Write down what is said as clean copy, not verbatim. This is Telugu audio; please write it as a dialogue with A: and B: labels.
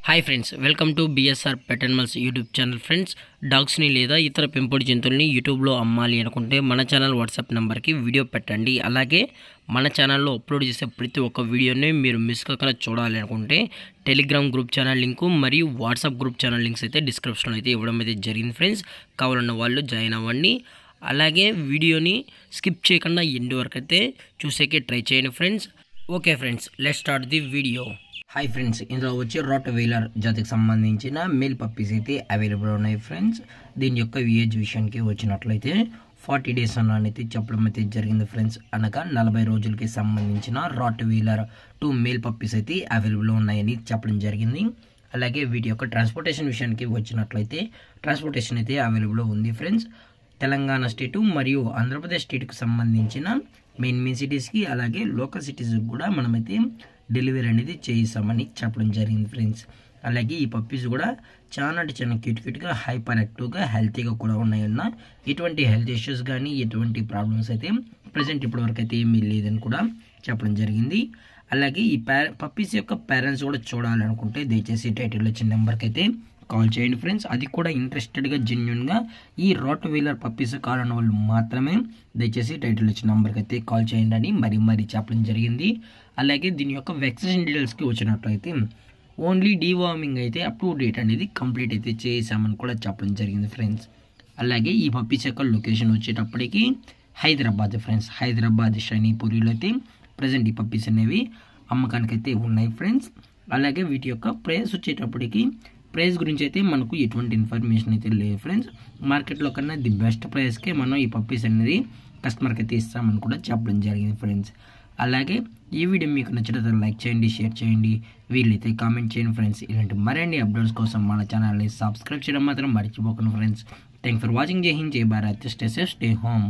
A: Hi friends, welcome to BSR pet animals YouTube channel. Friends, డాగ్స్ని లేదా ఇతర పెంపుడు జంతువుల్ని యూట్యూబ్లో అమ్మాలి అనుకుంటే మన ఛానల్ వాట్సాప్ నెంబర్కి వీడియో పెట్టండి. అలాగే మన ఛానల్లో అప్లోడ్ చేసే ప్రతి ఒక్క వీడియోని మీరు మిస్ కాకుండా చూడాలి అనుకుంటే టెలిగ్రామ్ గ్రూప్ ఛానల్ లింకు మరియు వాట్సాప్ గ్రూప్ ఛానల్ లింక్స్ అయితే డిస్క్రిప్షన్లో అయితే ఇవ్వడం అయితే జరిగింది ఫ్రెండ్స్. కావాలన్న వాళ్ళు జాయిన్ అవ్వండి. అలాగే వీడియోని స్కిప్ చేయకుండా ఎండ్ వరకు అయితే చూసేకే ట్రై చేయండి friends. Okay friends, let's start the video. Hi friends, ఇందులో వచ్చి రాట్ వీలర్ జాతికి సంబంధించిన మేల్ పప్పీస్ అయితే అవైలబుల్ ఉన్నాయి ఫ్రెండ్స్. దీని యొక్క ఏజ్ విషయానికి వచ్చినట్లయితే 40 days అన్నైతే చెప్పడం అయితే జరిగింది ఫ్రెండ్స్. అనగా 40 రోజులకి సంబంధించిన రాట్ వీలర్ 2 మేల్ పప్పీస్ అయితే అవైలబుల్ ఉన్నాయని చెప్పడం జరిగింది. అలాగే వీటి యొక్క ట్రాన్స్పోర్టేషన్ విషయానికి వచ్చినట్లయితే ట్రాన్స్పోర్టేషన్ అయితే అవైలబుల్ ఉంది ఫ్రెండ్స్. తెలంగాణ స్టేటు మరియు ఆంధ్రప్రదేశ్ స్టేట్కి సంబంధించిన మెయిన్ సిటీస్కి అలాగే లోకల్ సిటీస్కి కూడా మనమైతే డెలివరీ అనేది చేయిస్తామని చెప్పడం జరిగింది ఫ్రెండ్స్. అలాగే ఈ పప్పీస్ కూడా చాలా క్యూట్గా హైపర్ యాక్టివ్గా హెల్తీగా కూడా ఉన్నాయన్న ఎటువంటి హెల్త్ ఇష్యూస్ కానీ ఎటువంటి ప్రాబ్లమ్స్ అయితే ప్రజెంట్ ఇప్పటివరకు అయితే ఏమీ లేదని కూడా చెప్పడం జరిగింది. అలాగే ఈ పప్పీస్ యొక్క పేరెంట్స్ కూడా చూడాలనుకుంటే దయచేసి టైటిల్లో వచ్చిన నెంబర్కి అయితే కాల్ చేయండి ఫ్రెండ్స్. అది కూడా ఇంట్రెస్టెడ్గా జెన్యున్గా ఈ రాట్ వీలర్ పప్పీస్ కావాలన్న వాళ్ళు మాత్రమే దయచేసి టైటిల్ వచ్చిన నెంబర్కి అయితే కాల్ చేయండి అని మరీ చెప్పడం జరిగింది. అలాగే దీని యొక్క వ్యాక్సినేషన్ డీటెయిల్స్కి వచ్చినట్లయితే ఓన్లీ డీవార్మింగ్ అయితే అప్ టు డేట్ అనేది కంప్లీట్ అయితే చేసామని కూడా చెప్పడం జరిగింది ఫ్రెండ్స్. అలాగే ఈ పప్పీస్ యొక్క లొకేషన్ వచ్చేటప్పటికి హైదరాబాద్ ఫ్రెండ్స్. హైదరాబాద్ షైనీపూరిలో అయితే ప్రజెంట్ ఈ పప్పీస్ అనేవి అమ్మకానికి అయితే ఉన్నాయి ఫ్రెండ్స్. అలాగే వీటి యొక్క ప్రైస్ వచ్చేటప్పటికి ప్రైస్ గురించి అయితే మనకు ఎటువంటి ఇన్ఫర్మేషన్ అయితే లేదు ఫ్రెండ్స్. మార్కెట్లో కన్నా ది బెస్ట్ ప్రైస్కే మనం ఈ పప్పీస్ అనేది కస్టమర్కి అయితే ఇస్తామని కూడా చెప్పడం జరిగింది ఫ్రెండ్స్. అలాగే ఈ వీడియో మీకు నచ్చినట్లయితే లైక్ చేయండి, షేర్ చేయండి, వీళ్ళైతే కామెంట్ చేయండి ఫ్రెండ్స్. ఇలాంటి మరిన్ని అప్డేట్స్ కోసం మన ఛానల్ని సబ్స్క్రైబ్ చేయడం మాత్రం మర్చిపోకండి ఫ్రెండ్స్. Thanks for watching. జై హింద్, జై Bharat, stay safe, stay home.